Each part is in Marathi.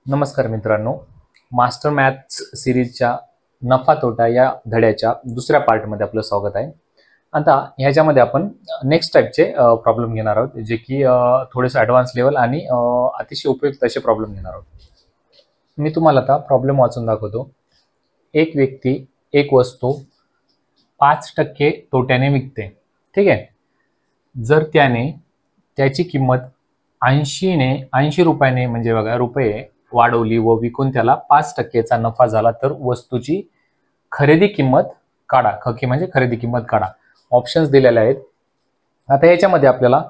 नमस्कार मित्रांनो, मास्टर मॅथ्स सिरीजच्या नफा तोटा या धड्याच्या दुसऱ्या पार्टमध्ये आपलं स्वागत आहे. आता ह्याच्यामध्ये आपण नेक्स्ट टाईपचे प्रॉब्लेम घेणार आहोत, जे की थोडेसे ॲडव्हान्स लेवल आणि अतिशय उपयुक्त असे प्रॉब्लेम घेणार आहोत. मी तुम्हाला आता प्रॉब्लेम वाचून दाखवतो. एक व्यक्ती एक वस्तू 5% तोट्याने विकते. ठीक आहे. जर त्याने त्याची किंमत 80 रुपयाने म्हणजे बघा रुपये वाढवली व विकून त्याला 5%चा नफा झाला, तर वस्तूची खरेदी किंमत काढा. खकी म्हणजे खरेदी किंमत काढा. ऑप्शन्स दिलेले आहेत. आता याच्यामध्ये आपल्याला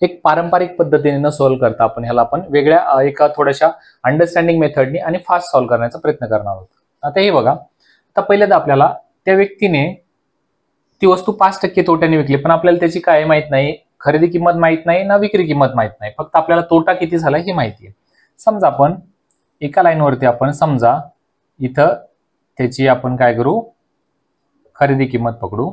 एक पारंपरिक पद्धतीने न सॉल्व्ह करता आपण ह्याला वेगळ्या एका थोड्याशा अंडरस्टँडिंग मेथडनी आणि फास्ट सॉल्व्ह करण्याचा प्रयत्न करणार आहोत. आता हे बघा, आता पहिल्यांदा आपल्याला त्या व्यक्तीने ती वस्तू 5% तोट्याने विकली, पण आपल्याला त्याची काय माहित नाही, खरेदी किंमत माहित नाही ना विक्री किंमत माहित नाही. फक्त आपल्याला तोटा किती झाला हे माहिती आहे. समजा आपण एका लाईनवरती आपण समजा इथं त्याची आपण काय करू, खरेदी किंमत पकडू.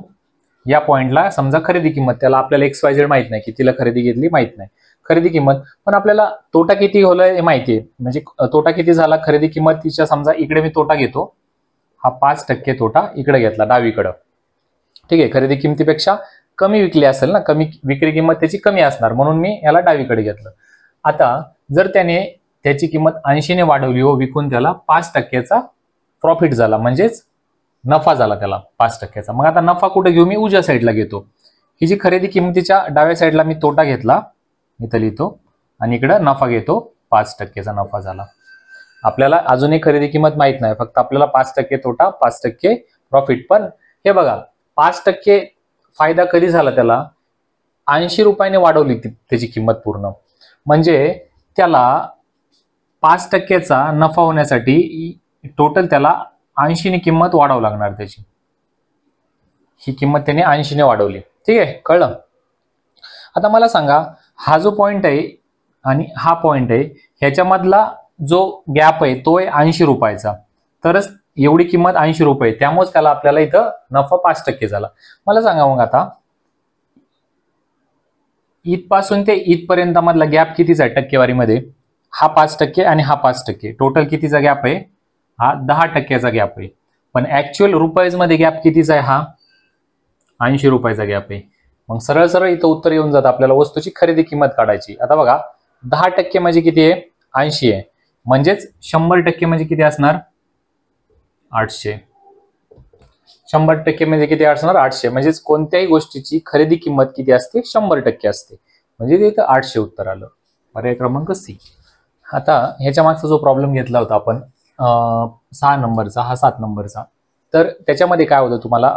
या पॉइंटला समजा खरेदी किंमत, त्याला आपल्याला XYZ माहित नाही की तिला खरेदी घेतली माहित नाही, खरेदी किंमत, पण आपल्याला तोटा किती होलं हे माहिती आहे. म्हणजे तोटा किती झाला, खरेदी किंमत तिच्या समजा इकडे मी तोटा घेतो, हा 5% तोटा इकडे घेतला डावीकडं. ठीक आहे. खरेदी किमतीपेक्षा कमी विकली असेल ना, कमी विक्री किंमत त्याची कमी असणार, म्हणून मी याला डावीकडे घेतलं. आता जर त्याने त्याची किंमत 80 ने वाढवली व विकून त्याला 5%चा प्रॉफिट झाला, म्हणजेच नफा झाला त्याला 5%चा. मग आता नफा कुठे घेऊ, मी उजव्या साईडला घेतो. ही जी खरेदी किंमतीच्या डाव्या साईडला मी तोटा घेतला, इथं लिहितो, आणि इकडे नफा घेतो, 5%चा नफा झाला. आपल्याला अजूनही खरेदी किंमत माहित नाही, फक्त आपल्याला 5% तोटा 5% प्रॉफिट. पण हे बघा, 5% फायदा कधी झाला, त्याला 80 रुपयाने वाढवली त्याची किंमत पूर्ण, म्हणजे त्याला 5%चा नफा होण्यासाठी टोटल त्याला 80 ने किंमत वाढवावं लागणार त्याची. ही किंमत त्याने 80 ने वाढवली. ठीक आहे, कळलं. आता मला सांगा, हा जो पॉइंट आहे आणि हा पॉइंट आहे, ह्याच्यामधला जो गॅप आहे तो आहे 80 रुपयाचा, तरच एवढी किंमत 80 रुपये, त्यामुळेच त्याला आपल्याला इथं नफा 5% झाला. मला सांगा मग आता इथपासून ते इथपर्यंत मधला गॅप कितीचा आहे टक्केवारीमध्ये, हा 5% आणि हा 5%, टोटल कितीचा गॅप आहे, हा 10%चा गॅप आहे. पण ऍक्च्युअल रुपयाज मध्ये गॅप कितीचा आहे, हा 80 रुपयाचा गॅप आहे. मग सरळ सरळ इथं उत्तर येऊन जातं. आपल्याला वस्तूची खरेदी किंमत काढायची. आता बघा, 10% म्हणजे किती आहे, 80 आहे, म्हणजेच 100% म्हणजे किती असणार, 800. 100% म्हणजे किती असणार, 800. म्हणजेच कोणत्याही गोष्टीची खरेदी किंमत किती असते, 100% असते, म्हणजे इथं 800 उत्तर आलं. पर्याय क्रमांक सी. आता ह्याच्या मागचा जो प्रॉब्लेम घेतला होता आपण 6 नंबरचा, हा 7 नंबरचा, तर त्याच्यामध्ये काय होतं, तुम्हाला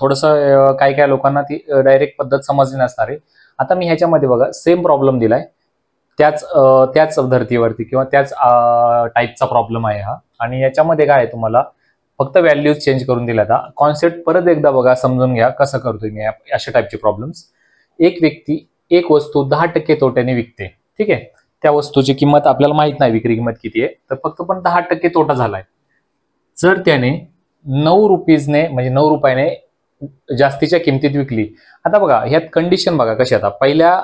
थोडंसं काही काही लोकांना ती डायरेक्ट पद्धत समजली नसणार आहे. आता मी ह्याच्यामध्ये बघा सेम प्रॉब्लेम दिलाय, त्याच धर्तीवरती किंवा त्याच टाईपचा प्रॉब्लेम आहे हा, आणि याच्यामध्ये काय आहे, तुम्हाला फक्त व्हॅल्यूज चेंज करून दिल्या. आता कॉन्सेप्ट परत एकदा बघा, समजून घ्या कसं करतोय मी अशा टाईपचे प्रॉब्लेम्स. एक व्यक्ती एक वस्तू 10% तोट्याने विकते. ठीक आहे. त्या वस्तूची किंमत आपल्याला माहित नाही विक्री किंमत किती आहे, तर फक्त पण 10% तोटा झालाय. जर त्याने 9 रुपीजने म्हणजे 9 रुपयाने जास्तीच्या किमतीत विकली. आता बघा ह्यात कंडिशन बघा कशी, आता पहिल्या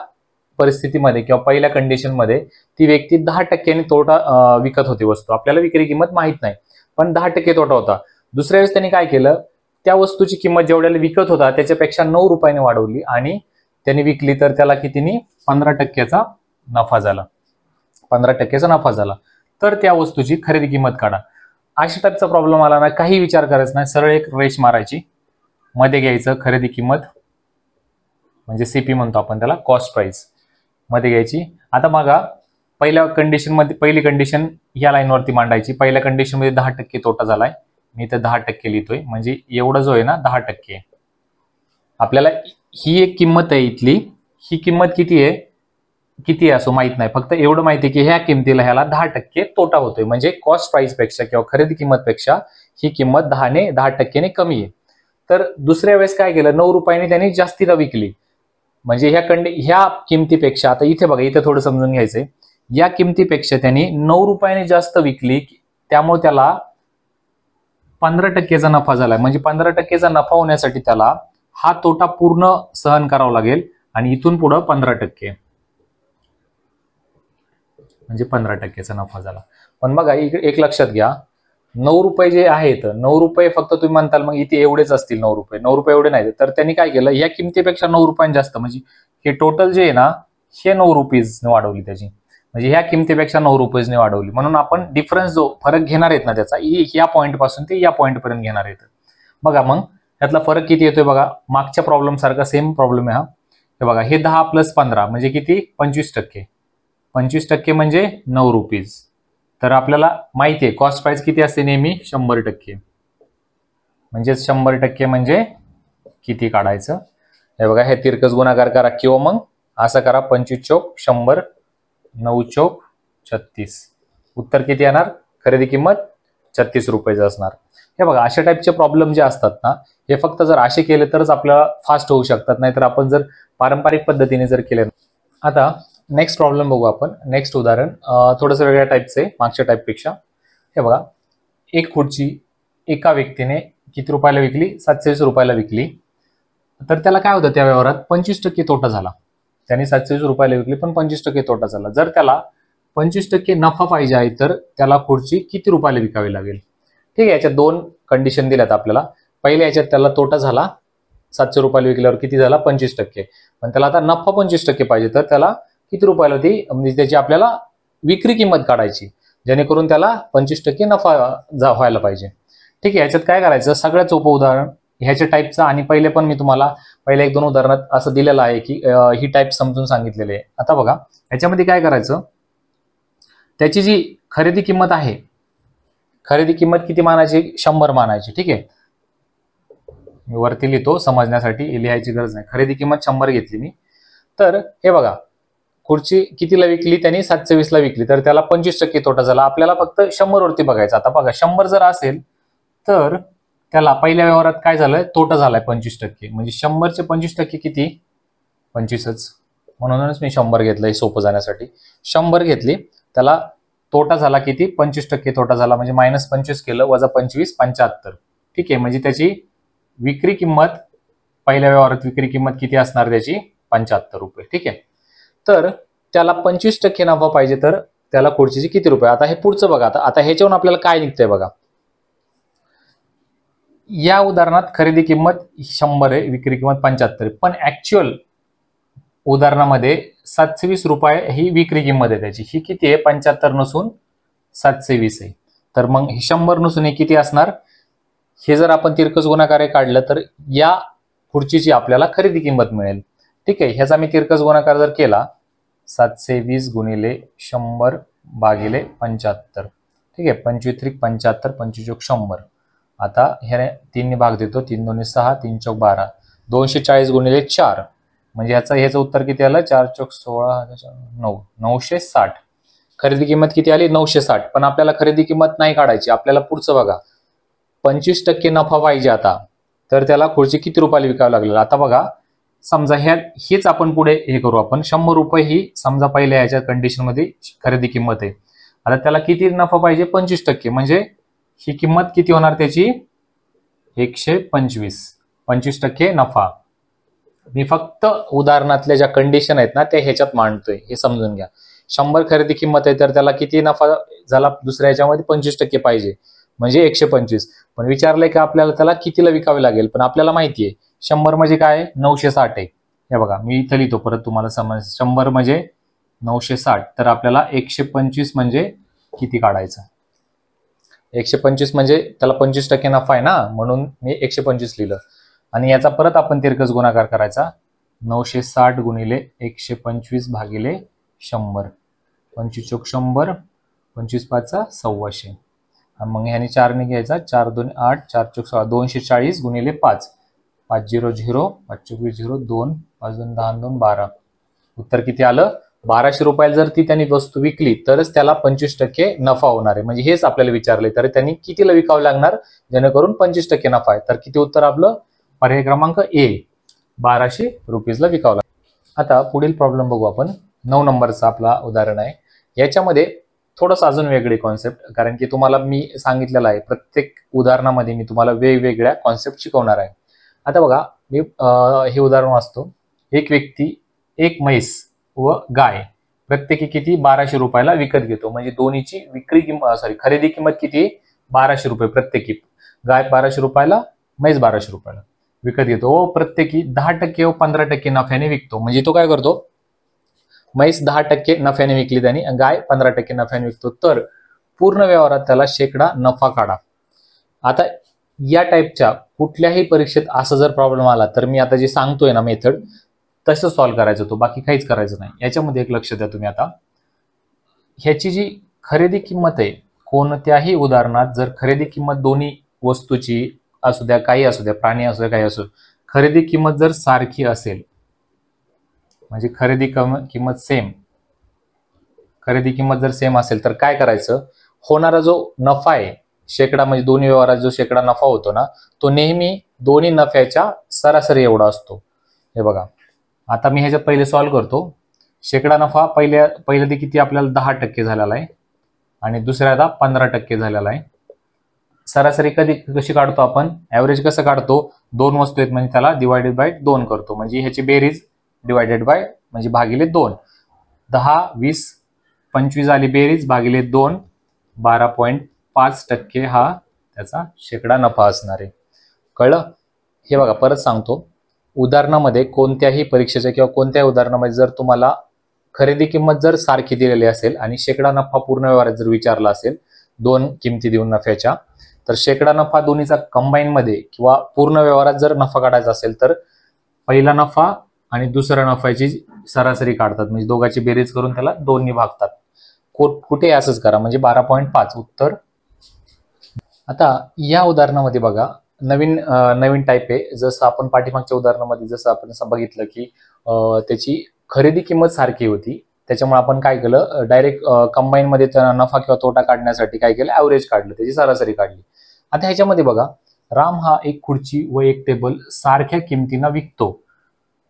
परिस्थितीमध्ये किंवा पहिल्या कंडिशन मध्ये ती व्यक्ती 10% तोटा विकत होती वस्तू, आपल्याला विक्री किंमत माहित नाही, पण 10% तोटा होता. दुसऱ्या वेळेस त्यांनी काय केलं, त्या वस्तूची किंमत जेवढ्याला विकत होता त्याच्यापेक्षा 9 रुपयाने वाढवली आणि त्यांनी विकली, तर त्याला कितीनी 15%चा नफा झाला. 15%चा नफा झाला. तर त्या वस्तूची खरेदी किंमत काढा. अशा टाईपचा प्रॉब्लेम आला ना, काही विचार करायचा नाही, सरळ एक रेष मारायची, मध्ये घ्यायचं खरेदी किंमत, म्हणजे CP म्हणतो आपण त्याला, कॉस्ट प्राइस, मध्ये घ्यायची. आता बघा पहिल्या कंडिशन मध्ये पहिली कंडिशन या लाईनवरती मांडायची. पहिल्या कंडिशन मध्ये 10% तोटा झालाय, मी इथं 10% लिहितोय, म्हणजे एवढं जो आहे ना 10%. आपल्याला ही एक किंमत आहे इथली, ही किंमत किती आहे असं माहित नाही, फक्त एवढं माहिती आहे की ह्या किमतीला ह्याला 10% तोटा होतोय, म्हणजे कॉस्ट प्राइस पेक्षा किंवा खरेदी किंमतपेक्षा ही किंमत 10% कमी आहे. तर दुसऱ्या वेळेस काय केलं, 9 रुपयाने त्यांनी जास्तीला विकली, म्हणजे ह्या किमतीपेक्षा, आता इथे बघा, इथे थोडं समजून घ्यायचंय, या किमतीपेक्षा त्यांनी 9 रुपयाने जास्त विकली, त्यामुळे त्याला 15%चा नफा झालाय. म्हणजे 15%चा नफा होण्यासाठी त्याला हा तोटा पूर्ण सहन करावा लागेल, आणि इथून पुढे 15%, म्हणजे 15% नफा झाला. पण बघा इकडे एक लक्षात घ्या, 9 रुपये जे आहेत, 9 रुपये फक्त तुम्ही म्हणताल मग इथे एवढेच असतील 9 रुपये, 9 रुपये एवढे नाही. तर त्यांनी काय केलं, या किमतीपेक्षा 9 रुपयांनी जास्त, म्हणजे हे टोटल जे आहे ना हे 9 रुपीजने वाढवली त्याची, म्हणजे ह्या किमतीपेक्षा 9 रुपीजने वाढवली. म्हणून आपण डिफरन्स जो फरक घेणार आहेत ना त्याचा, या पॉईंट पासून ते या पॉईंट पर्यंत घेणार आहेत. बघा मग त्यातला फरक किती येतोय बघा, मागच्या प्रॉब्लेम सारखा सेम प्रॉब्लेम आहे हा. हे बघा हे 10 + 15 म्हणजे किती, 25%. 25% म्हणजे 9 रुपीज. तर आपल्याला माहिती आहे कॉस्ट प्राइस किती असते नेहमी, 100%. म्हणजे 100% म्हणजे किती काढायचं, हे बघा हे तिरकस गुणाकार करा किंवा मग असं करा, 25 चौक 100, 9 चौक 36. उत्तर किती येणार, खरेदी किंमत 36 रुपयाचं असणार. हे बघा अशा टाईपचे प्रॉब्लेम जे असतात ना, हे फक्त जर असे केले तरच आपल्याला फास्ट होऊ शकतात, नाहीतर आपण जर पारंपरिक पद्धतीने जर केले. आता नेक्स्ट प्रॉब्लेम बघू आपण. नेक्स्ट उदाहरण थोडंसं वेगळ्या टाईपचं आहे मागच्या टाईपपेक्षा. हे बघा, एक खुर्ची एका व्यक्तीने किती रुपयाला विकली, 720 रुपयाला विकली. तर त्याला काय होतं, त्या व्यवहारात 25% तोटा झाला. त्याने 720 रुपयाला विकली पण 25% तोटा झाला. जर त्याला 25% नफा पाहिजे आहे तर त्याला खुर्ची किती रुपयाला विकावी लागेल. ठीक आहे, याच्यात 2 कंडिशन दिल्यात आपल्याला. पहिल्या याच्यात त्याला तोटा झाला, 700 रुपयाला विकल्यावर किती झाला, 25%. पण त्याला आता नफा 25% पाहिजे, तर त्याला किती रुपयाला होती, म्हणजे त्याची आपल्याला विक्री किंमत काढायची, जेणेकरून त्याला 25% नफा व्हायला पाहिजे. ठीक आहे, याच्यात काय करायचं, सगळ्यात सोपं उदाहरण ह्याच्या टाईपचं, आणि पहिले पण मी तुम्हाला पहिले 1-2 उदाहरणात असं दिलेलं आहे की ही टाईप समजून सांगितलेली आहे. आता बघा ह्याच्यामध्ये काय करायचं, त्याची जी खरेदी किंमत आहे, खरेदी किंमत किती मानायची, 100 मानायची. ठीक आहे, मी वरती लिहितो समजण्यासाठी, लिहायची गरज नाही. खरेदी किंमत 100 घेतली मी. तर हे बघा खुर्ची कितीला विकली, त्यांनी 720ला विकली, तर त्याला 25% तोटा झाला. आपल्याला फक्त 100 वरती बघायचं. आता बघा 100 जर असेल तर त्याला पहिल्या व्यवहारात काय झालंय, तोटा झालाय 25%. म्हणजे 100चे 25% किती, 25च. म्हणूनच मी 100 घेतलंय सोपं जाण्यासाठी. 100 घेतली, त्याला तोटा झाला किती, 25% तोटा झाला. म्हणजे -25 केलं, वजा 25, 75. ठीक आहे, म्हणजे त्याची विक्री किंमत, पहिल्या व्यवहारात विक्री किंमत किती असणार त्याची, 75 रुपये. ठीक आहे, तर त्याला 25% नफा पाहिजे, तर त्याला खुर्चीचे किती रुपये. आता हे पुढचं बघा. आता ह्याच्यावरून आपल्याला काय निघतंय बघा. या उदाहरणात खरेदी किंमत 100 आहे, विक्री किंमत 75 आहे. पण ऍक्च्युअल उदाहरणामध्ये 720 रुपये ही विक्री किंमत आहे त्याची. ही किती आहे, 75 नसून 720 आहे. तर मग 100 नसून हे किती असणार, हे जर आपण तिरकस गुणाकार काढलं तर या खुर्चीची आपल्याला खरेदी किंमत मिळेल. ठीक आहे, ह्याचा मी तिरकस गुणाकार जर केला, 720 गुणिले 100 भागिले 75. ठीक आहे, 25 75, 25 100. आता ह्याने 3 भाग देतो, 3 2 6, 3 चौक 12, 240 गुणिले 4, म्हणजे ह्याचं उत्तर किती आलं, 4 चौक 16, 9, 960. खरेदी किंमत किती आली, 960. पण आपल्याला खरेदी किंमत नाही काढायची, आपल्याला पुढचं बघा, 25% नफा पाहिजे आता, तर त्याला खुर्ची किती रुपयाला विकावं लागेल. आता बघा समजा हेच आपण पुढे हे करू, आपण 100 रुपये ही समजा पहिल्या ह्याच्या कंडिशन मध्ये खरेदी किंमत आहे. आता त्याला किती नफा पाहिजे, 25%. म्हणजे ही किंमत किती होणार त्याची, 125. 25% नफा. मी फक्त उदाहरणातल्या ज्या कंडिशन आहेत ना त्या ह्याच्यात मांडतोय, हे समजून घ्या. 100 खरेदी किंमत आहे, तर त्याला किती नफा झाला, दुसऱ्या ह्याच्यामध्ये 25% पाहिजे, म्हणजे 125. पण विचारलंय की आपल्याला त्याला कितीला विकावे लागेल, पण आपल्याला माहिती आहे 100 म्हणजे काय, 960 आहे. हे बघा मी इथं लिहितो परत तुम्हाला समज, 100 म्हणजे 960. तर आपल्याला 125 म्हणजे किती काढायचं, 125 म्हणजे त्याला 25% नफा आहे ना, म्हणून मी 125 लिहिलं. आणि याचा परत आपण तिरकस गुणाकार करायचा, 960 गुणिले 125 भागिले 100, 25 चौक 100, 25 5 125. मग ह्याने 4 ने घ्यायचा, 4 2 8, 4 चौक 16, 240 गुणिले 5, 5 0 0, 5 चौक 0, 2, 5 2 10 2 12. उत्तर किती आलं, 1200 रुपयाला जर ती त्यांनी वस्तू विकली तरच त्याला 25% नफा होणार आहे. म्हणजे हेच आपल्याला विचारले, तर त्यांनी कितीला विकावं लागणार जेणेकरून 25% नफा आहे. तर किती उत्तर आपलं, पर्याय क्रमांक ए, 1200 रुपीजला विकावं लागतं. आता पुढील प्रॉब्लेम बघू आपण. 9 नंबरचा आपला उदाहरण आहे. याच्यामध्ये थोडंसं अजून वेगळी कॉन्सेप्ट, कारण की तुम्हाला मी सांगितलेलं आहे प्रत्येक उदाहरणामध्ये मी तुम्हाला वेगवेगळ्या कॉन्सेप्ट शिकवणार आहे. आता बघा मी हे उदाहरण वाचतो. एक व्यक्ती, एक म्हैस व गाय प्रत्येकी किती 1200 रुपयाला विकत घेतो. म्हणजे दोन्हीची खरेदी किंमत किती 1200 रुपये प्रत्येकी. गाय 1200 रुपयाला, म्हैस 1200 रुपयाला विकत घेतो. व प्रत्येकी 10% व 15% नफ्याने विकतो. म्हणजे तो काय करतो, म्हैस 10% नफ्याने विकली त्याने, गाय 15% नफ्याने विकतो. तर पूर्ण व्यवहारात त्याला शेकडा नफा काढा. आता या टाईपच्या कुठल्याही परीक्षेत असं जर प्रॉब्लेम आला तर मी आता जे सांगतोय ना मेथड, तसं सॉल्व्ह करायचं, तो बाकी काहीच करायचं नाही. याच्यामध्ये एक लक्ष द्या तुम्ही. आता ह्याची जी खरेदी किंमत आहे, कोणत्याही उदाहरणात जर खरेदी किंमत दोन्ही वस्तूची असू द्या, काही असू द्या, प्राणी असू द्या, काही असू, खरेदी किंमत जर सारखी असेल, म्हणजे खरेदी किंमत सेम असेल तर काय करायचं, होणारा जो नफा आहे शेकडा, म्हणजे दोन्ही व्यवहारात जो शेकडा नफा होतो ना, तो नेहमी दोन्ही नफ्याच्या सरासरी एवढा असतो. हे बघा, आता मी ह्याच्यात पहिले सॉल्व्ह करतो. शेकडा नफा पहिल्या किती आपल्याला 10% झालेला आहे आणि दुसऱ्यादा 15% झालेला आहे. सरासरी कशी काढतो आपण, ऍव्हरेज कसं काढतो, दोन वस्तू आहेत म्हणजे त्याला डिवायडेड बाय 2 करतो. म्हणजे ह्याची बेरीज डिवायडेड बाय म्हणजे भागिले 2. 10, 20, 25 आली बेरीज, भागिले 2, 12.5% हा त्याचा शेकडा नफा असणार आहे. कळलं? हे बघा, परत सांगतो. उदाहरणामध्ये कोणत्याही परीक्षेच्या किंवा कोणत्याही उदाहरणामध्ये जर तुम्हाला खरेदी किंमत जर सारखी दिलेली असेल आणि शेकडा नफा पूर्ण व्यवहारात जर विचारला असेल, दोन किमती देऊन नफ्याच्या, तर शेकडा नफा दोन्हीचा कंबाईन मध्ये किंवा पूर्ण व्यवहारात जर नफा काढायचा असेल तर पहिला नफा आणि दुसऱ्या नफ्याची सरासरी काढतात. म्हणजे दोघांची बेरीज करून त्याला 2 ने भागतात. कुठे असंच करा, म्हणजे 12.5 उत्तर. आता या उदाहरणामध्ये बघा, नवीन टाईप आहे. जसं आपण पाठीमागच्या उदाहरणामध्ये जसं आपण बघितलं की त्याची खरेदी किंमत सारखी होती, त्याच्यामुळे आपण काय केलं, डायरेक्ट कंबाईन मध्ये नफा किंवा तोटा काढण्यासाठी काय केलं, ॲव्हरेज काढलं, त्याची सरासरी काढली. आता ह्याच्यामध्ये बघा, राम हा एक खुर्ची व एक टेबल सारख्या किमतीनं विकतो.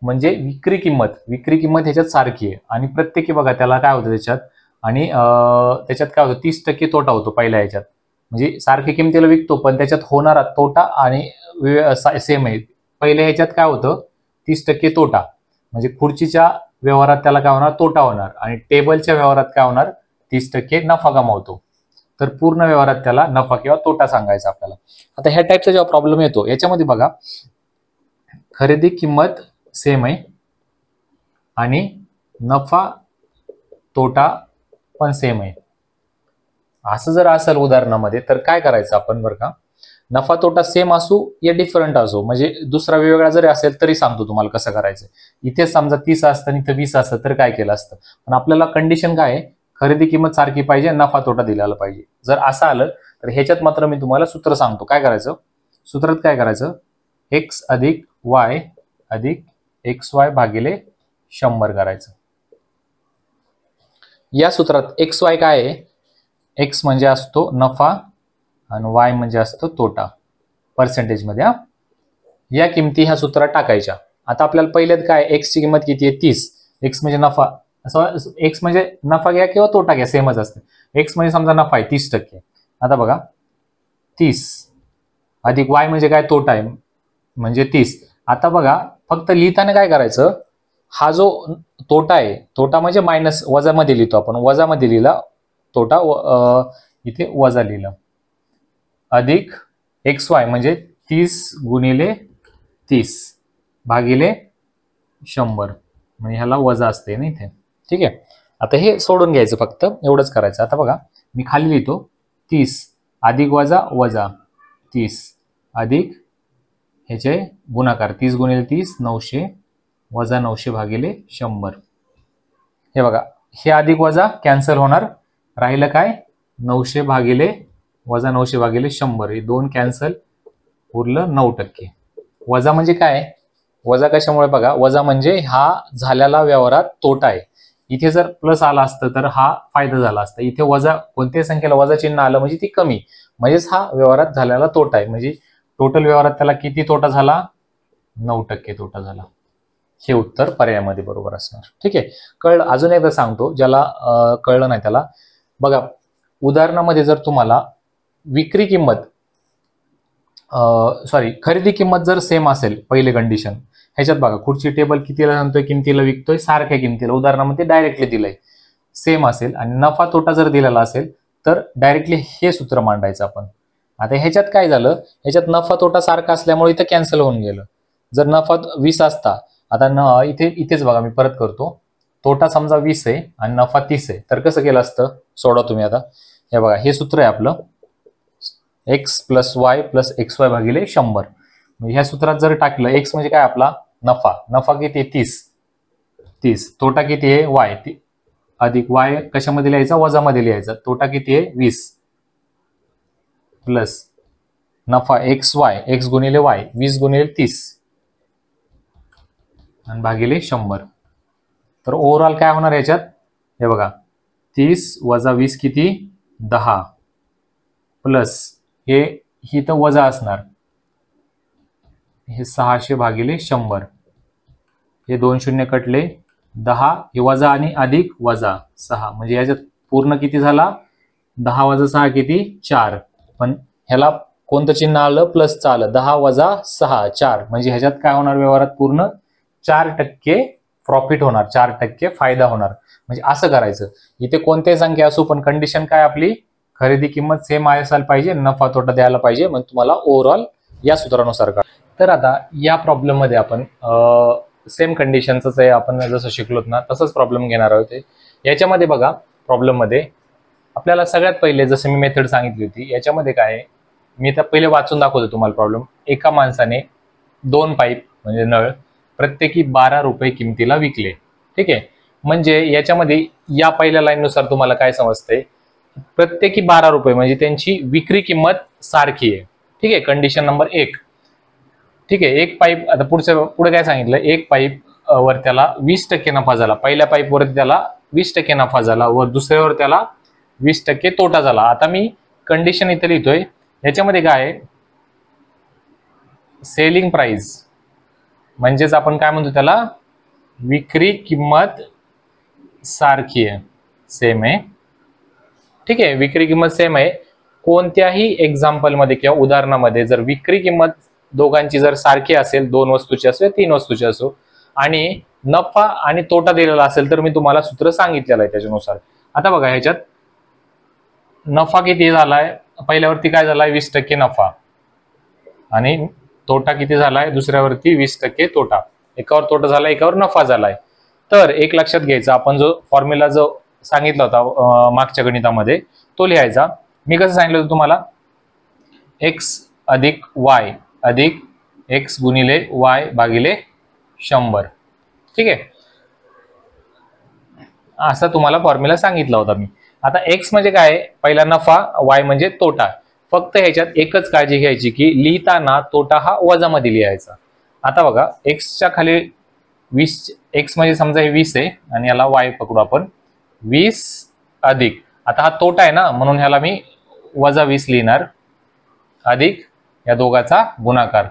म्हणजे विक्री किंमत ह्याच्यात सारखी आहे आणि प्रत्येकी बघा त्याला काय होतं त्याच्यात, आणि त्याच्यात काय होतं, 30% तोटा होतो पहिल्या ह्याच्यात. म्हणजे सारख्या किमतीला विकतो पण त्याच्यात होणारा तोटा आणि सेम आहे. पहिल्या ह्याच्यात काय होतं, 30% तोटा, म्हणजे खुर्चीच्या व्यवहारात त्याला काय होणार, तोटा होणार, आणि टेबलच्या व्यवहारात काय होणार, 30% नफा कमावतो. तर पूर्ण व्यवहारात त्याला नफा किंवा तोटा सांगायचा आपल्याला. आता ह्या टाईपचा जेव्हा प्रॉब्लेम येतो, याच्यामध्ये बघा, खरेदी किंमत सेम आहे आणि नफा तोटा पण सेम आहे. असं जर असेल उदाहरणामध्ये तर काय करायचं आपण, बरं का, नफा तोटा सेम असू या डिफरंट असो, म्हणजे दुसरा वेगवेगळा जरी असेल तरी सांगतो तुम्हाला कसं करायचं. इथे समजा 30 असतं आणि इथे 20 असतं तर काय केलं असतं, पण आपल्याला कंडिशन काय आहे, खरेदी किंमत सारखी पाहिजे, नफा तोटा दिलेला पाहिजे. जर असं आलं तर ह्याच्यात मात्र मी तुम्हाला सूत्र सांगतो. काय करायचं, सूत्रात काय करायचं, x अधिक y अधिक xy भागिले 100 करायचं. या सूत्रात xy काय आहे, x म्हणजे असतो नफा आणि y म्हणजे असतो तोटा पर्सेंटेज मध्ये. या किमती ह्या सूत्रात टाकायच्या. आता आपल्याला पहिल्यात काय, x ची किंमत किती आहे, 30. x म्हणजे नफा, x म्हणजे नफा घ्या किंवा तोटा घ्या, सेमच असते. x म्हणजे समजा नफा आहे 30%. आता बघा 30 अधिक y म्हणजे काय, तोटा आहे म्हणजे 30. आता बघा फक्त लिहिताना काय करायचं, हा जो तोटा आहे, तोटा म्हणजे मायनस वजामध्ये लिहितो आपण, वजामध्ये लिहिला तोटा, इथे वजा लिहिलं, अधिक xy म्हणजे 30 गुणिले 30 भागिले 100, म्हणजे ह्याला वजा असते ना इथे. ठीक आहे, आता हे सोडून घ्यायचं, फक्त एवढंच करायचं. आता बघा मी खाली लिहितो, 30 अधिक वजा वजा 30 अधिक ह्याचे गुणाकार, 30 गुणिले 30 900 वजा 900 भागिले 100. हे बघा, हे अधिक वजा कॅन्सल होणार, राहिलं काय, 900 भागिले वजा 900 भागिले 100, हे 2 कॅन्सल, उरलं 9%. वजा म्हणजे काय, वजा कशामुळे, बघा वजा म्हणजे हा झालेला व्यवहारात तोटा आहे. इथे जर प्लस आला असतं तर हा फायदा झाला असता. इथे वजा, कोणत्याही संख्येला वजा चिन्ह आलं म्हणजे ती कमी, म्हणजेच हा व्यवहारात झालेला तोटा आहे. म्हणजे टोटल व्यवहारात त्याला किती तोटा झाला, 9% तोटा झाला. हे उत्तर पर्यायामध्ये बरोबर असणार. ठीक आहे, कळलं. अजून एकदा सांगतो, ज्याला कळलं नाही त्याला बघा, उदाहरणामध्ये जर तुम्हाला विक्री किंमत खरेदी किंमत जर सेम असेल, पहिले कंडिशन, ह्याच्यात बघा खुर्ची टेबल कितीला सांगतोय, किमतीला विकतोय, सारख्या किमतीला, उदाहरणामध्ये डायरेक्टली दिलंय. सेम असेल आणि नफा तोटा जर दिलेला असेल तर डायरेक्टली हे सूत्र मांडायचं आपण. आता ह्याच्यात काय झालं, ह्याच्यात नफा तोटा सारखा असल्यामुळे इथं कॅन्सल होऊन गेलं. जर नफा 20 असता, आता इथेच बघा मी परत करतो, तोटा समजा 20 आहे आणि नफा 30 आहे, तर कसं केलं असतं सोडा तुम्ही. आता हे बघा, हे सूत्र आहे आपलं x + y + xy भागिले 100. म्हणजे ह्या सूत्रात जर टाकलं, x म्हणजे काय आपला नफा किती आहे 30, तोटा किती आहे y, अधिक y कशामध्ये लिहायचा, वजामध्ये लिहायचा, तोटा किती आहे 20 प्लस नफा x गुणिले y 20 गुणिले 30 आणि भागिले 100. तर ओव्हरऑल काय होणार याच्यात, हे बघा 30 + 20 किती 10 प्लस ही तर वजा असणार, हे 600 भागिले 100, हे 2 शून्य कटले 10, हे वजा आणि अधिक वजा 6, म्हणजे याच्यात पूर्ण किती झाला 10 + 6 किती 4, पण ह्याला कोणतं चिन्ह आलं प्लसचं आलं, 10 - 6 4, म्हणजे ह्याच्यात काय होणार व्यवहारात पूर्ण 4% प्रॉफिट होणार, 4% फायदा होणार. म्हणजे असं करायचं. इथे कोणत्याही संख्या असू पण कंडिशन काय आपली, खरेदी किंमत सेम असायला पाहिजे, नफा तोटा द्यायला पाहिजे, मग तुम्हाला ओव्हरऑल या सूत्रानुसार का. तर आता या प्रॉब्लेम मध्ये आपण सेम कंडिशनच आहे, आपण जसं शिकलोत ना तसंच प्रॉब्लेम घेणार आहोत. याच्यामध्ये बघा, प्रॉब्लेम मध्ये आपल्याला सगळ्यात पहिले जसं मी मेथड सांगितली होती, याच्यामध्ये काय आहे मी तर पहिले वाचून दाखवतो तुम्हाला प्रॉब्लेम. एका माणसाने 2 पाईप म्हणजे नळ प्रत्येकी 12 रुपये किमतीला विकले. ठीक आहे, म्हणजे याच्यामध्ये या पहिल्या लाईननुसार तुम्हाला काय समजतंय, प्रत्येकी 12 रुपये म्हणजे त्यांची विक्री किंमत सारखी आहे. ठीक आहे, कंडिशन नंबर 1. ठीक आहे, एक पाईप, आता पुढे काय सांगितलं, एक पाईप वर त्याला 20% नफा झाला, पहिल्या पाईप वर त्याला 20% नफा झाला व दुसऱ्यावर त्याला 20% तोटा झाला. आता मी कंडिशन इथे लिहितोय, याच्यामध्ये काय आहे, सेलिंग प्राइस म्हणजेच आपण काय म्हणतो त्याला, विक्री किंमत सारखी आहे, सेम आहे. ठीक आहे, विक्री किंमत सेम आहे. कोणत्याही एक्झाम्पल मध्ये किंवा उदाहरणामध्ये जर विक्री किंमत दोघांची जर सारखी असेल, 2 वस्तूची असो 3 वस्तूची असो, आणि नफा आणि तोटा दिलेला असेल, तर मी तुम्हाला सूत्र सांगितलेलं आहे त्याच्यानुसार. आता बघा, ह्याच्यात नफा किती झालाय, पहिल्यावरती काय झालाय 20% नफा आणि तोटा किती झालाय, दुसऱ्यावरती 20% तोटा, एकावर तोटा झाला एकावर नफा झालाय. तर एक लक्षात घ्यायचं, आपण जो फॉर्म्युला जो सांगितला होता मागच्या गणितामध्ये तो लिहायचा. मी कसं सांगितलं होतं तुम्हाला, x अधिक y अधिक x गुणिले y भागिले 100. ठीक आहे, असा तुम्हाला फॉर्म्युला सांगितला होता मी. आता x म्हणजे काय, पहिला नफा, y म्हणजे तोटा. फक्त ह्याच्यात एकच काळजी घ्यायची की लिहिताना तोटा हा वजामध्ये लिहायचा. आता बघा, x च्या खाली 20, x म्हणजे समजा हे 20 आहे आणि याला y पकडू आपण, 20 अधिक, आता हा तोटा आहे ना म्हणून ह्याला मी -20 लिहिणार, अधिक या दोघाचा गुणाकार,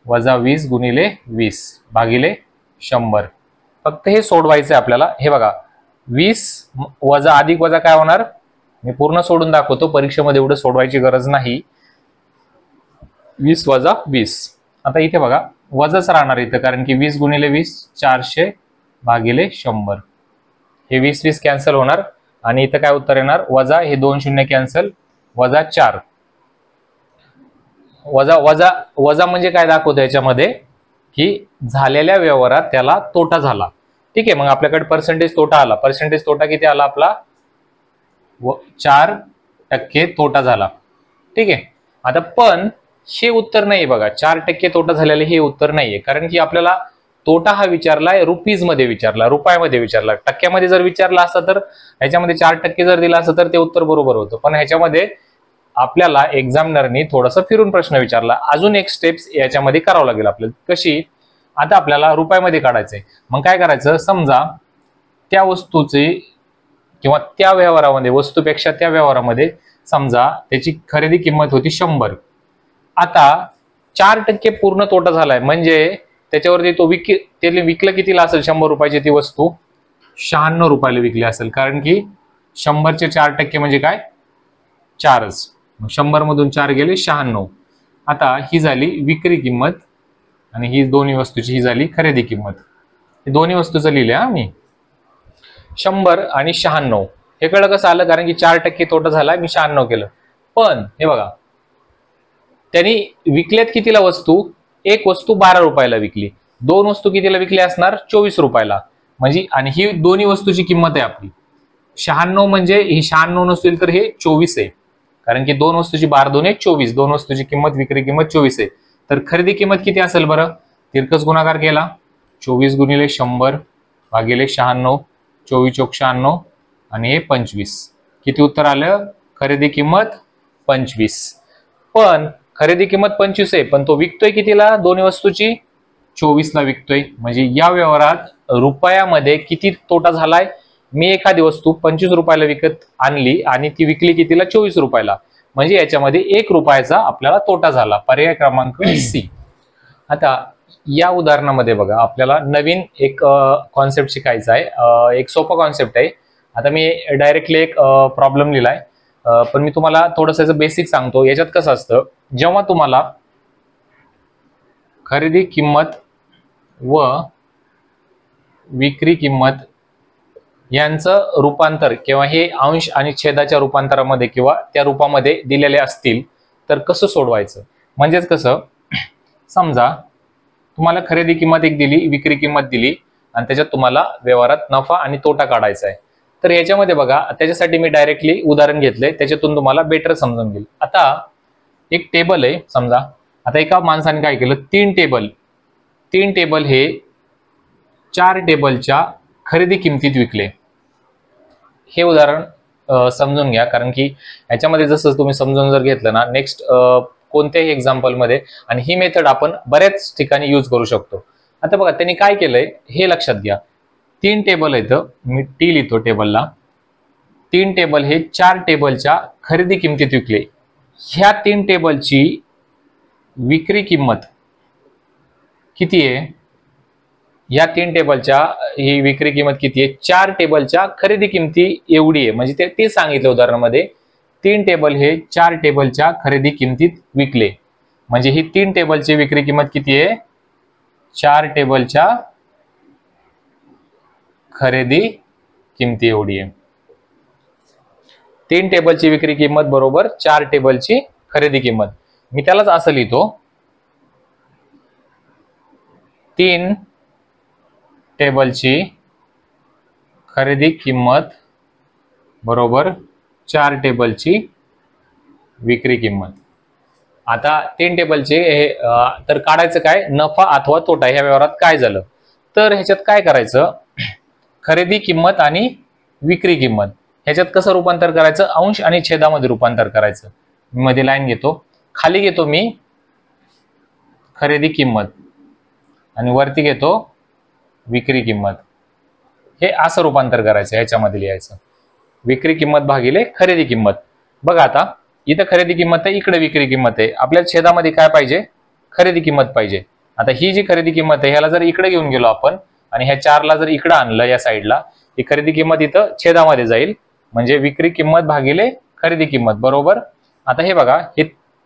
-20 गुणिले 20 भागिले 100. फक्त हे सोडवायचं आहे आपल्याला. हे बघा, 20 वजा अधिक वजा काय होणार, मी पूर्ण सोडून दाखवतो, परीक्षेमध्ये एवढं सोडवायची गरज नाही. 20 वजा 20, आता इथे बघा वजाच राहणार इथं, कारण की 20 गुणिले 20 400 भागिले 100, हे 20 कॅन्सल होणार आणि इथं काय उत्तर येणार, वजा, हे 2 शून्य कॅन्सल, वजा 4. वजा म्हणजे काय दाखवतो याच्यामध्ये, की झालेल्या व्यवहारात त्याला तोटा झाला. ठीक आहे, मग आपल्याकडे पर्सेंटेज तोटा आला, पर्सेंटेज तोटा किती आला आपला, 4% तोटा झाला. ठीक आहे, आता पण हे उत्तर नाही बघा, 4% तोटा झालेले हे उत्तर नाहीये, कारण की आपल्याला तोटा हा विचारलाय रुपीज मध्ये विचारला, रुपयामध्ये विचारला. टक्क्यामध्ये जर विचारला असता तर ह्याच्यामध्ये 4% जर दिला असता तर ते उत्तर बरोबर होतं, पण ह्याच्यामध्ये आपल्याला एक्झामिनरनी थोडंसं फिरून प्रश्न विचारला. अजून एक स्टेप्स याच्यामध्ये करावं लागेल आपल्याला. कशी, आता आपल्याला रुपयामध्ये काढायचंय, मग काय करायचं, समजा त्या वस्तूची किंवा त्या व्यवहारामध्ये, वस्तूपेक्षा त्या व्यवहारामध्ये समजा त्याची खरेदी किंमत होती 100, आता 4% पूर्ण तोटा झालाय, म्हणजे त्याच्यावरती तो त्याने विकलं कितीला असेल, 100 रुपयाची ती वस्तू 96 रुपयाला विकली असेल, कारण की 100चे 4% म्हणजे काय 4च, 100 मधून 4 गेले 96. आता ही झाली विक्री किंमत आणि ही दोन्ही वस्तूची ही झाली खरेदी किंमत. दोन्ही वस्तूचं लिहिलं मी. 100 आणि 96. हे कळलं कसं आलं, कारण की 4% तोटा झाला, मी 96 केलं. पण हे बघा, त्यांनी विकल्यात कितीला वस्तू? एक वस्तू 12 रुपयाला विकली, दोन वस्तू कितीला विकली असणार? 24 रुपयाला. म्हणजे आणि ही दोन्ही वस्तूची किंमत आहे आपली 96, म्हणजे ही 96 नसेल तर हे 24 आहे, कारण की दोन वस्तूची 12 2 24, दोन वस्तूची किंमत, विक्री किंमत 24 आहे. तर खरेदी किंमत किती असेल बरं? तिरकस गुणाकार केला, 24 गुणिले 100 भागिले 96, 24 चोक 96 आणि हे 25. किती उत्तर आलं? खरेदी किंमत 25. पण खरेदी किंमत 25 आहे, पण तो विकतोय कितीला? दोन्ही वस्तूची 24 ला विकतोय. म्हणजे या व्यवहारात रुपयामध्ये किती तोटा झालाय? मी एखादी वस्तू 25 रुपयाला विकत आणली आणि ती विकली कितीला? 24 रुपयाला. म्हणजे याच्यामध्ये 1 रुपयाचा आपल्याला तोटा झाला. पर्याय क्रमांक सी. आता या उदाहरणामध्ये बघा, आपल्याला नवीन एक कॉन्सेप्ट शिकायचा आहे. एक सोपा कॉन्सेप्ट आहे. आता मी डायरेक्टली एक प्रॉब्लेम लिहिलाय, पण मी तुम्हाला थोडंसं याचं बेसिक सांगतो. याच्यात कसं असतं, जेव्हा तुम्हाला खरेदी किंमत व विक्री किंमत यांचं रूपांतर किंवा हे अंश आणि छेदाच्या रूपांतरामध्ये किंवा त्या रूपामध्ये दिलेले असतील तर कसं सोडवायचं? म्हणजेच कसं, समजा तुम्हाला खरेदी किंमत एक दिली, विक्री किंमत दिली आणि त्याच्यात तुम्हाला व्यवहारात नफा आणि तोटा काढायचा आहे. तर याच्यामध्ये बघा, त्याच्यासाठी मी डायरेक्टली उदाहरण घेतलंय, त्याच्यातून तुम्हाला बेटर समजून घेईल. आता एक टेबल आहे समजा. आता एका माणसाने काय केलं, तीन टेबल हे 4 टेबलच्या खरेदी किमतीत विकले. हे उदाहरण समजून घ्या, कारण की याच्यामध्ये जसं तुम्ही समजून जर घेतलं ना, नेक्स्ट कोणत्याही एक्झाम्पल मध्ये, आणि ही मेथड आपण बऱ्याच ठिकाणी यूज करू शकतो. आता बघा, त्यांनी काय केलंय हे लक्षात घ्या. 3 टेबल आहेत, मी टी लिहितो टेबलला. 3 टेबल हे 4 टेबलच्या खरेदी किमतीत विकले. ह्या 3 टेबलची विक्री किंमत किती आहे? या 3 टेबलच्या ही विक्री किंमत किती आहे? 4 टेबलच्या खरेदी किमती एवढी आहे. म्हणजे ते सांगितलं उदाहरणामध्ये, 3 टेबल हे 4 टेबलच्या खरेदी किमतीत विकले. म्हणजे ही 3 टेबलची विक्री किंमत किती आहे? 4 टेबलच्या खरेदी किमती एवढी आहे. 3 टेबलची विक्री किंमत बरोबर 4 टेबलची खरेदी किंमत. मी त्यालाच असं लिहितो, 3 टेबलची खरेदी किंमत बरोबर 4 टेबलची विक्री किंमत. आता 3 टेबलचे हे तर काढायचं काय? नफा अथवा तोटा. ह्या व्यवहारात काय झालं? तर ह्याच्यात काय करायचं, खरेदी किंमत आणि विक्री किंमत ह्याच्यात कसं रूपांतर करायचं? अंश आणि छेदामध्ये रूपांतर करायचं. मध्ये लाईन घेतो, खाली घेतो मी खरेदी किंमत आणि वरती घेतो विक्री किंमत. हे असं रूपांतर करायचं, ह्याच्यामध्ये लिहायचं विक्री किंमत भागिले खरेदी किंमत. बघा, आता इथं खरेदी किंमत आहे, इकडे विक्री किंमत आहे. आपल्याला छेदामध्ये काय पाहिजे? खरेदी किंमत पाहिजे. आता ही जी खरेदी किंमत आहे, ह्याला जर इकडे घेऊन गेलो आपण आणि ह्या 4 ला जर इकडे आणलं या साईडला, ही खरेदी किंमत इथं छेदामध्ये जाईल. म्हणजे विक्री किंमत भागिले खरेदी किंमत बरोबर. आता हे बघा,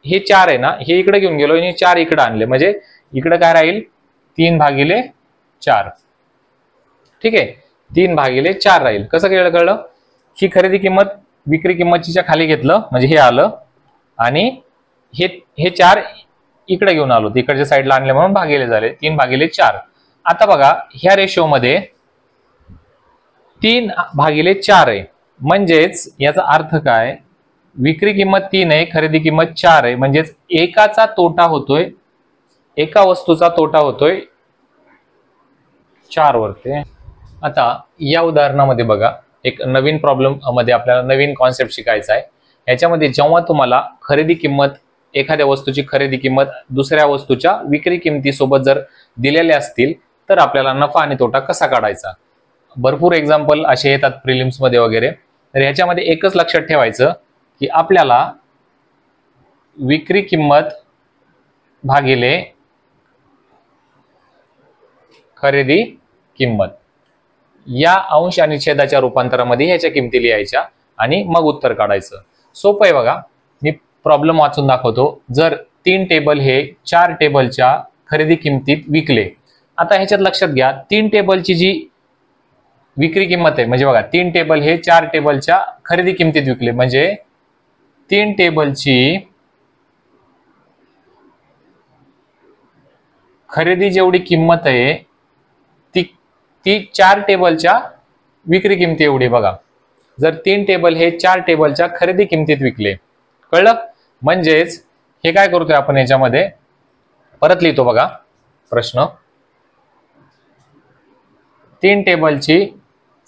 हे 4 आहे ना, हे इकडे घेऊन गेलो आणि 4 इकडे आणले, म्हणजे इकडे काय राहील? 3/4. ठीक आहे, 3/4 राहील. कसं कळलं? ही खरेदी किंमत विक्री किंमतीच्या खाली घेतलं म्हणजे हे आलं, आणि हे 4 इकडे घेऊन आलो, इकडच्या साईडला आणले म्हणून भागिले झाले, 3/4. आता बघा, ह्या रेशो मध्ये 3/4 आहे. म्हणजेच याचा अर्थ काय? विक्री किंमत 3 आहे, खरेदी किंमत 4 आहे. म्हणजेच एकाचा तोटा होतोय, एका वस्तूचा तोटा होतोय 4 वरती. आता या उदाहरणामध्ये बघा, एक नवीन प्रॉब्लेम मध्ये आपल्याला नवीन कॉन्सेप्ट शिकायचा आहे. याच्यामध्ये जेव्हा तुम्हाला खरेदी किंमत, एखाद्या वस्तूची खरेदी किंमत दुसऱ्या वस्तूच्या विक्री किंमतीसोबत जर दिलेले असतील तर आपल्याला नफा आणि तोटा कसा काढायचा? भरपूर एक्झाम्पल असे येतात प्रिलिम्स मध्ये वगैरे. तर ह्याच्यामध्ये एकच लक्षात ठेवायचं की आपल्याला विक्री किंमत भागिले खरेदी किंमत या अंश आणि छेदाच्या रूपांतरामध्ये ह्याच्या किमती लिहायच्या आणि मग उत्तर काढायचं. सोपं आहे बघा, मी प्रॉब्लेम वाचून दाखवतो. जर 3 टेबल हे 4 टेबलच्या खरेदी किमतीत विकले. आता ह्याच्यात लक्षात घ्या, 3 टेबलची जी विक्री किंमत आहे, म्हणजे बघा 3 टेबल हे 4 टेबलच्या खरेदी किमतीत विकले, म्हणजे 3 टेबलची खरेदी जेवढी किंमत आहे ती 4 टेबलच्या विक्री किमती एवढी बघा. जर 3 टेबल हे 4 टेबलच्या खरेदी किमतीत विकले, कळलं? म्हणजेच हे काय करतोय आपण याच्यामध्ये परत लिहितो बघा प्रश्न. 3 टेबलची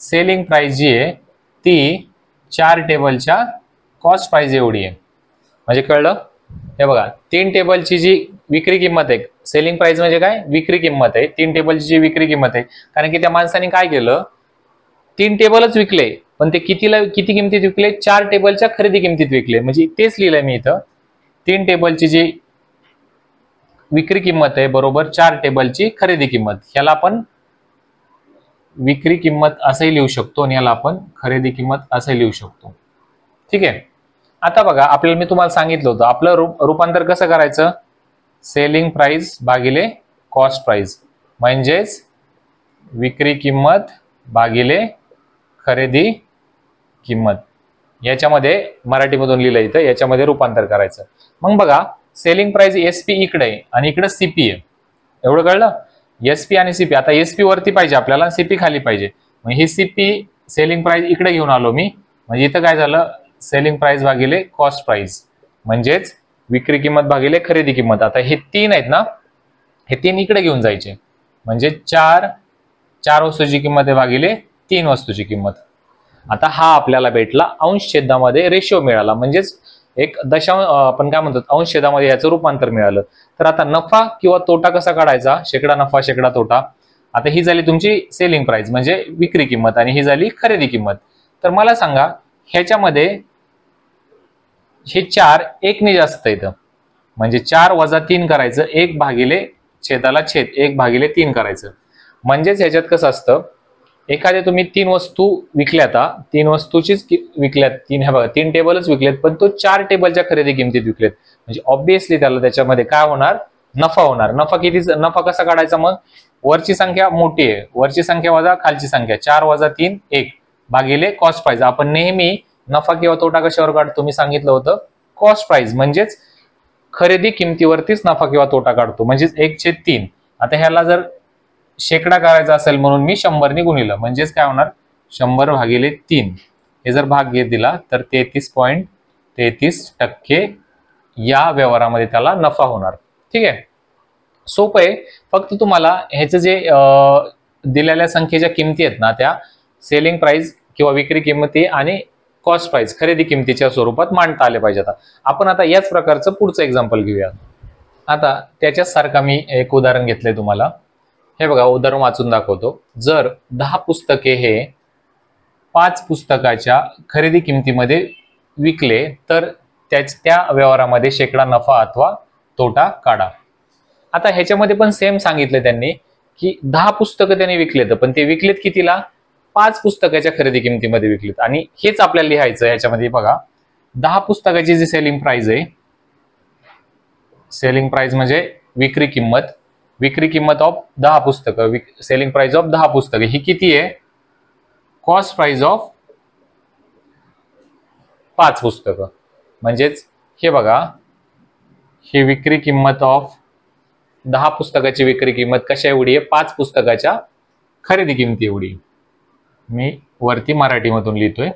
सेलिंग प्राइस जी आहे ती 4 टेबलच्या कॉस्ट प्राइस एवढी आहे, म्हणजे कळलं? हे बघा 3 टेबलची जी विक्री किंमत आहे, सेलिंग प्राइस म्हणजे काय? विक्री किंमत आहे. 3 टेबलची जी विक्री किंमत आहे, कारण की त्या माणसाने काय केलं, 3 टेबलच विकले, पण ते किती किमतीत विकले? 4 टेबलच्या खरेदी किमतीत विकले, म्हणजे तेच लिहिलंय मी इथं. 3 टेबलची जी विक्री किंमत आहे बरोबर 4 टेबलची खरेदी किंमत, ह्याला आपण विक्री किंमत असंही लिहू शकतो आणि याला आपण खरेदी किंमत असंही लिहू शकतो. ठीक आहे. आता बघा आपल्याला मी तुम्हाला सांगितलं होतं आपलं रूपांतर कसं करायचं, सेलिंग प्राइस भागिले कॉस्ट प्राइस, म्हणजेच विक्री किंमत भागिले खरेदी किंमत, याच्यामध्ये मराठीमधून लिहिलं इथं, याच्यामध्ये रूपांतर करायचं. मग बघा सेलिंग प्राइस एसपी इकडे आहे आणि इकडे सीपी आहे, एवढं कळलं? एसपी आणि सीपी, आता एसपी वरती पाहिजे आपल्याला, सीपी खाली पाहिजे, मग ही सीपी सेलिंग प्राइस इकडे घेऊन आलो मी, म्हणजे इथं काय झालं, सेलिंग प्राइस भागिले कॉस्ट प्राइस, म्हणजेच विक्री किंमत भागिले खरेदी किंमत. आता हे 3 आहेत ना, हे 3 इकडे घेऊन जायचे, म्हणजे 4 वस्तूची किंमत आहे भागिले 3 वस्तूची किंमत. आता हा आपल्याला भेटला अंश छेदामध्ये रेशो मिळाला, म्हणजेच एक दशांश, आपण काय म्हणतो अंश छेदामध्ये याचं रूपांतर मिळालं. तर आता नफा किंवा तोटा कसा काढायचा, शेकडा नफा शेकडा तोटा. आता ही झाली तुमची सेलिंग प्राइस म्हणजे विक्री किंमत आणि ही झाली खरेदी किंमत. तर मला सांगा ह्याच्यामध्ये हे 4 1 ने जास्त येतं, म्हणजे 4 वजा 3 करायचं, 1 भागिले छेदाला छेद 1 भागिले 3 करायचं. म्हणजेच ह्याच्यात कसं असतं, एखाद्या तुम्ही 3 वस्तू विकल्यात, 3 वस्तूचीच विकल्यात, 3 हे बघा 3 टेबलच विकलेत, पण तो 4 टेबलच्या खरेदी किमतीत विकलेत, म्हणजे ऑब्विसली त्याला त्याच्यामध्ये काय होणार, नफा होणार. नफा किती, नफा कसा काढायचा, मग वरची संख्या मोठी आहे, वरची संख्या वजा खालची संख्या, 4 वजा 3 1 भागिले कॉस्ट प्राइस. आपण नेहमी नफा किंवा तोटा कशावर काढतो, मी सांगितलं होतं कॉस्ट प्राइस, म्हणजेच खरेदी किमतीवरतीच नफा किंवा तोटा काढतो, म्हणजेच 1/3. आता ह्याला जर शेकडा करायचा असेल म्हणून मी 100 ने गुणिलं, म्हणजेच काय होणार 100 भागिले 3, हे जर भाग घेत दिला तर 33.33% या व्यवहारामध्ये त्याला नफा होणार. ठीक आहे, सोपं आहे. फक्त तुम्हाला ह्याचं जे दिलेल्या संख्येच्या किमती आहेत ना, त्या सेलिंग प्राइस किंवा विक्री किंमती आणि कॉस्ट प्राइस खरेदी किमतीच्या स्वरूपात मांडता आले पाहिजे. आपण आता याच प्रकारचं पुढचं एक्झाम्पल घेऊया. आता त्याच्याच सारखा मी एक उदाहरण घेतलंय तुम्हाला, हे बघा उदाहरण वाचून दाखवतो. जर 10 पुस्तके हे 5 पुस्तकाच्या खरेदी किमतीमध्ये विकले तर त्या व्यवहारामध्ये शेकडा नफा अथवा तोटा काढा. आता ह्याच्यामध्ये पण सेम सांगितलं त्यांनी की 10 पुस्तकं त्यांनी विकलेत, पण ते विकलेत कितीला, 5 पुस्तकाच्या खरेदी किमतीमध्ये विकलेत. आणि हेच आपल्याला लिहायचं ह्याच्यामध्ये. बघा 10 पुस्तकाची जी सेलिंग प्राइस आहे, सेलिंग प्राइस म्हणजे विक्री किंमत, विक्री किंमत ऑफ 10 पुस्तकं, सेलिंग प्राइस ऑफ 10 पुस्तकं ही किती आहे, कॉस्ट प्राइस ऑफ 5 पुस्तकं. म्हणजेच हे बघा, ही विक्री किंमत ऑफ 10 पुस्तकाची विक्री किंमत कशा एवढी आहे, 5 पुस्तकाच्या खरेदी किमती एवढी. मी वरती मराठीमधून लिहितोय.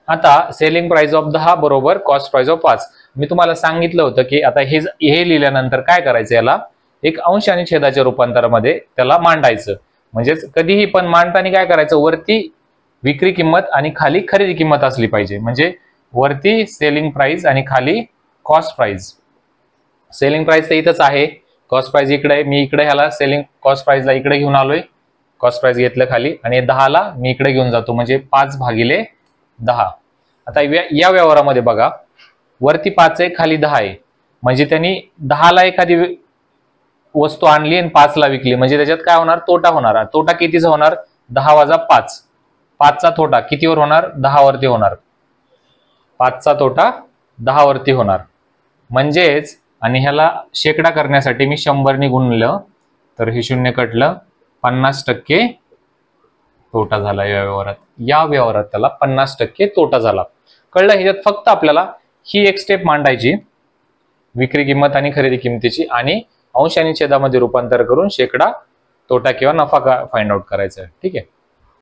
आता सेलिंग प्राइस ऑफ 10 बरोबर कॉस्ट प्राइस ऑफ 5. मी तुम्हाला सांगितलं होतं की आता हे लिहिल्यानंतर काय करायचं, याला एक अंश आणि छेदाच्या रूपांतरामध्ये त्याला मांडायचं. म्हणजेच कधीही पण मांडताना काय करायचं, वरती विक्री किंमत आणि खाली खरेदी किंमत असली पाहिजे. म्हणजे वरती सेलिंग प्राइस आणि खाली कॉस्ट प्राइस. सेलिंग प्राइस तर इथंच आहे, कॉस्ट प्राइस इकडे आहे, मी इकडे ह्याला सेलिंग कॉस्ट प्राइसला इकडे घेऊन आलोय, कॉस्ट प्राइस घेतलं खाली, आणि 10ला मी इकडे घेऊन जातो, म्हणजे 5 भागिले 10. आता या व्यवहारामध्ये बघा वरती 5 आहे खाली 10 आहे, म्हणजे त्यांनी 10ला एखादी वस्तू आणली आणि 5ला विकली, म्हणजे त्याच्यात काय होणार, तोटा होणार. तोटा कितीचा होणार, 10 वजा 5, 5चा तोटा कितीवर होणार, 10 वरती होणार, 5चा तोटा 10 वरती होणार. म्हणजेच आणि ह्याला शेकडा करण्यासाठी मी 100 ने गुणलं तर हे 0 कटलं, 50% तोटा झाला या व्यवहारात त्याला 50% तोटा झाला. कळलं? ह्याच्यात फक्त आपल्याला ही एक स्टेप मांडायची, विक्री किंमत आणि खरेदी किमतीची, आणि अंश आणि छेदामध्ये रूपांतर करून शेकडा तोटा किंवा नफा फाइंड आउट करायचा आहे. ठीक आहे.